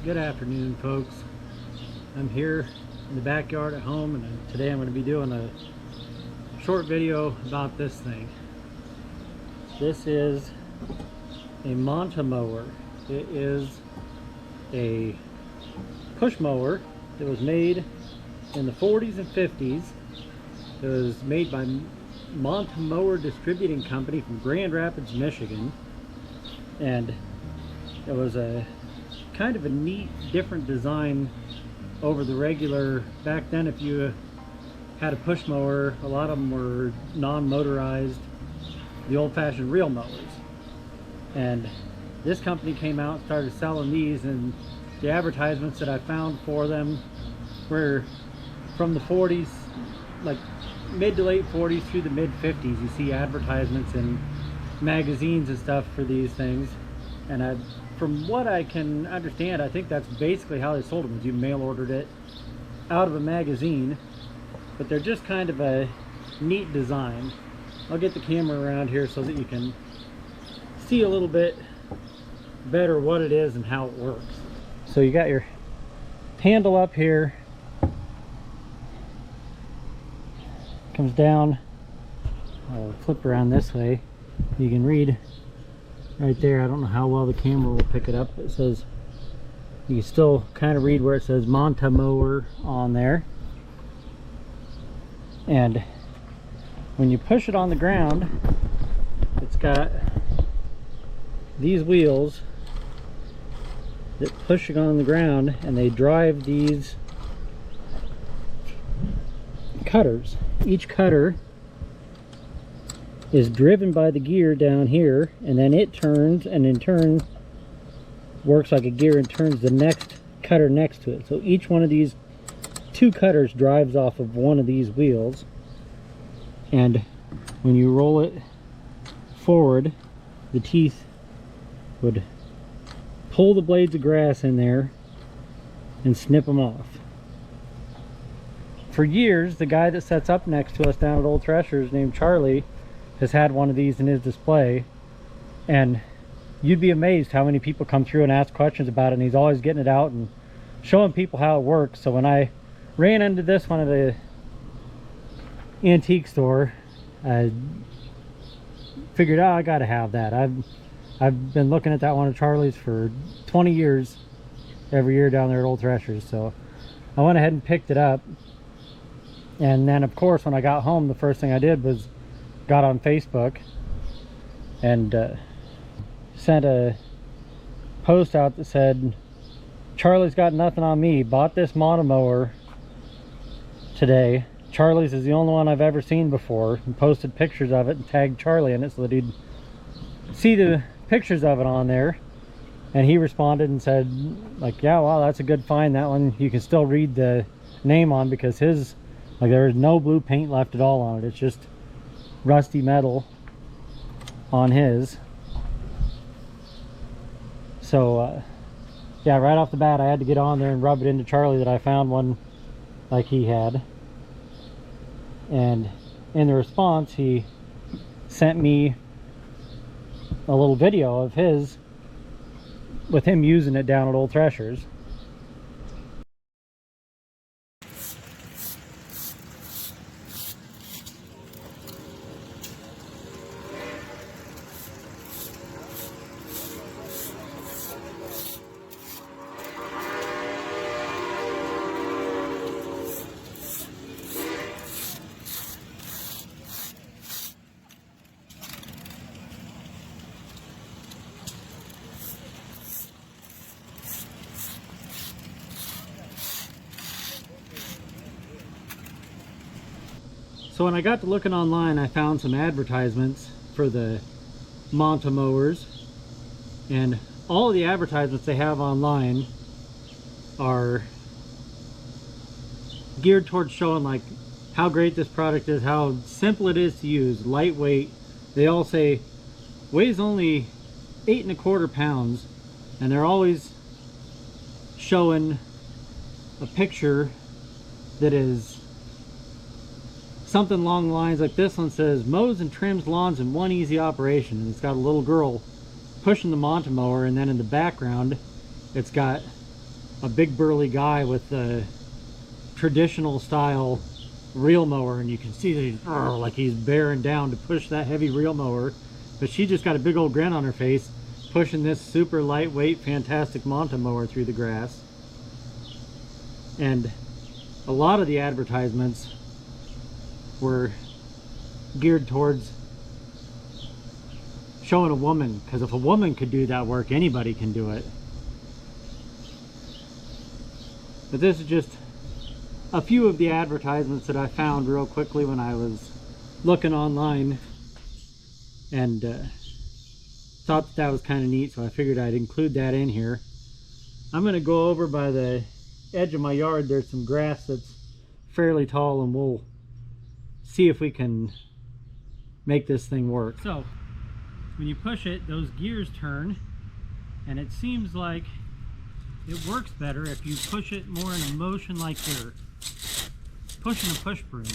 Good afternoon, folks. I'm here in the backyard at home, and today I'm going to be doing a short video about this thing. This is a Monta Mower. It is a push mower that was made in the 40s and 50s. It was made by Monta Mower Distributing Company from Grand Rapids, Michigan, and it was a kind of a neat, different design over the regular. Back then, if you had a push mower, a lot of them were non-motorized, the old-fashioned reel mowers. And this company came out and started selling these, and the advertisements that I found for them were from the 40s, like mid to late 40s through the mid 50s. You see advertisements in magazines and stuff for these things, and from what I can understand, I think that's basically how they sold them. You mail ordered it out of a magazine, but they're just kind of a neat design. I'll get the camera around here so that you can see a little bit better what it is and how it works. So you got your handle up here, comes down. I'll flip around this way. You can read right there. I don't know how well the camera will pick it up. It says, you can still kind of read where it says Monta Mower on there. And when you push it on the ground, it's got these wheels that push it on the ground, and they drive these cutters. Each cutter is driven by the gear down here, and then it turns, and in turn works like a gear and turns the next cutter next to it. So each one of these two cutters drives off of one of these wheels, and when you roll it forward, the teeth would pull the blades of grass in there and snip them off. For years, the guy that sets up next to us down at Old Threshers, named Charlie, has had one of these in his display, and you'd be amazed how many people come through and ask questions about it, and he's always getting it out and showing people how it works. So when I ran into this one at the antique store, I figured, oh, I gotta have that. I've been looking at that one of Charlie's for 20 years every year down there at Old Threshers, so I went ahead and picked it up. And then of course when I got home, the first thing I did was got on Facebook and sent a post out that said, Charlie's got nothing on me, bought this Monta Mower today. Charlie's is the only one I've ever seen before, and posted pictures of it and tagged Charlie in it so that he'd see the pictures of it on there. And he responded and said, like, yeah, wow, that's a good find. That one you can still read the name on, because his, like, there is no blue paint left at all on it. It's just rusty metal on his. So yeah, right off the bat I had to get on there and rub it into Charlie that I found one like he had. And in the response, he sent me a little video of his with him using it down at Old Threshers. So when I got to looking online, I found some advertisements for the Monta Mowers, and all of the advertisements they have online are geared towards showing like how great this product is, how simple it is to use, lightweight. They all say weighs only 8¼ pounds, and they're always showing a picture that is something along the lines like this one says, mows and trims lawns in one easy operation. And it's got a little girl pushing the Monta Mower, and then in the background it's got a big burly guy with a traditional style reel mower, and you can see that he's like he's bearing down to push that heavy reel mower, but she just got a big old grin on her face pushing this super lightweight fantastic Monta mower through the grass. And a lot of the advertisements were geared towards showing a woman, because if a woman could do that work, anybody can do it. But this is just a few of the advertisements that I found real quickly when I was looking online, and thought that was kind of neat, so I figured I'd include that in here. I'm going to go over by the edge of my yard. There's some grass that's fairly tall, and we'll see if we can make this thing work. So when you push it, those gears turn, and it seems like it works better if you push it more in a motion like you're pushing a push broom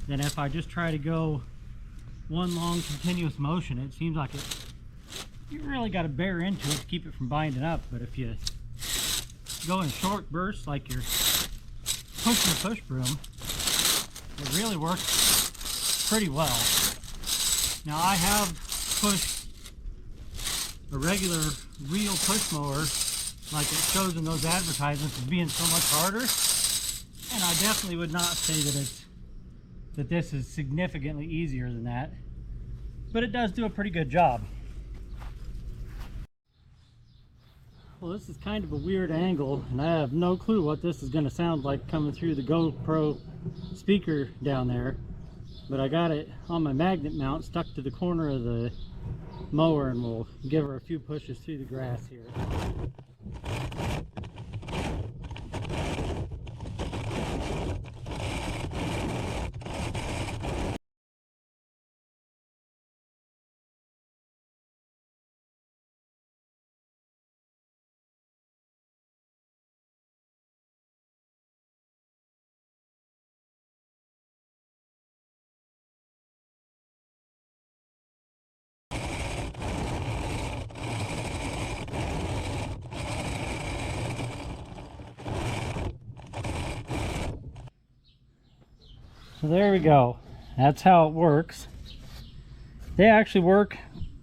than if I just try to go one long continuous motion. It seems like you really got to bear into it to keep it from binding up, but if you go in short bursts like you're pushing a push broom, it really works pretty well. Now, I have pushed a regular reel push mower like it shows in those advertisements as being so much harder, and I definitely would not say that this is significantly easier than that, but it does do a pretty good job. Well, this is kind of a weird angle, and I have no clue what this is going to sound like coming through the GoPro speaker down there, but I got it on my magnet mount stuck to the corner of the mower, and we'll give her a few pushes through the grass here. So there we go. That's how it works. They actually work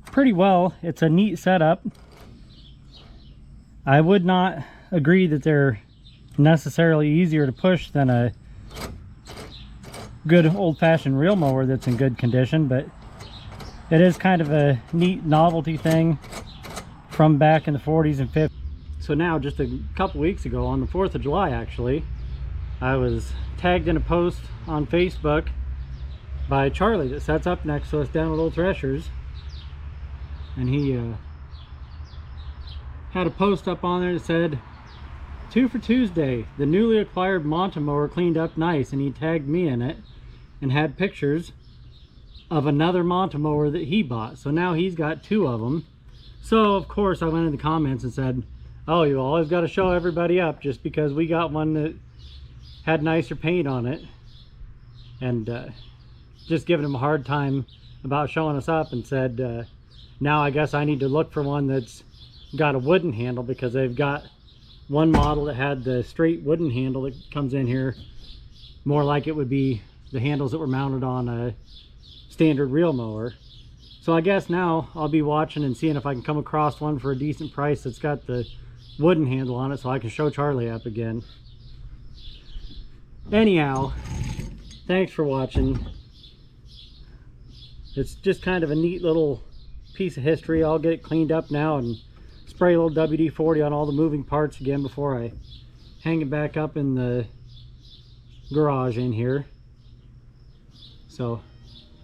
pretty well. It's a neat setup. I would not agree that they're necessarily easier to push than a good old-fashioned reel mower that's in good condition, but it is kind of a neat novelty thing from back in the 40s and 50s. So now, just a couple weeks ago, on the 4th of July actually, I was tagged in a post on Facebook by Charlie that sets up next to us down at Old Threshers, and he had a post up on there that said 2 for Tuesday, the newly acquired Monta mower cleaned up nice, and he tagged me in it and had pictures of another Monta mower that he bought. So now he's got 2 of them. So of course I went in the comments and said, oh, you always got to show everybody up just because we got one that had nicer paint on it, and just giving him a hard time about showing us up, and said now I guess I need to look for one that's got a wooden handle, because they've got one model that had the straight wooden handle that comes in here, more like it would be the handles that were mounted on a standard reel mower. So I guess now I'll be watching and seeing if I can come across one for a decent price that's got the wooden handle on it, so I can show Charlie up again. Anyhow, thanks for watching. It's just kind of a neat little piece of history. I'll get it cleaned up now and spray a little WD-40 on all the moving parts again before I hang it back up in the garage in here. So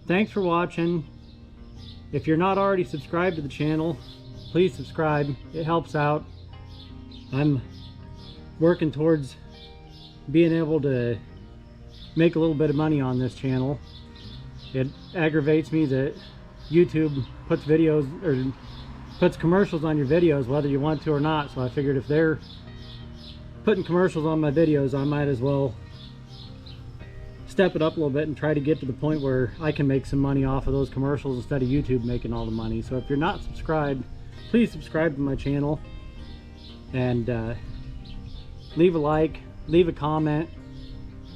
thanks for watching. If you're not already subscribed to the channel, please subscribe. It helps out. I'm working towards being able to make a little bit of money on this channel. It aggravates me that YouTube puts videos, or puts commercials on your videos whether you want to or not, so I figured if they're putting commercials on my videos, I might as well step it up a little bit and try to get to the point where I can make some money off of those commercials instead of YouTube making all the money. So if you're not subscribed, please subscribe to my channel. And leave a like, leave a comment.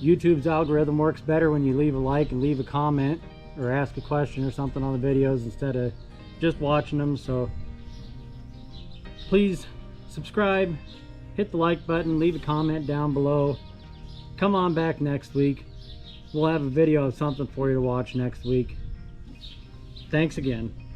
YouTube's algorithm works better when you leave a like and leave a comment or ask a question or something on the videos instead of just watching them. So please subscribe, hit the like button, leave a comment down below. Come on back next week. We'll have a video of something for you to watch next week. Thanks again.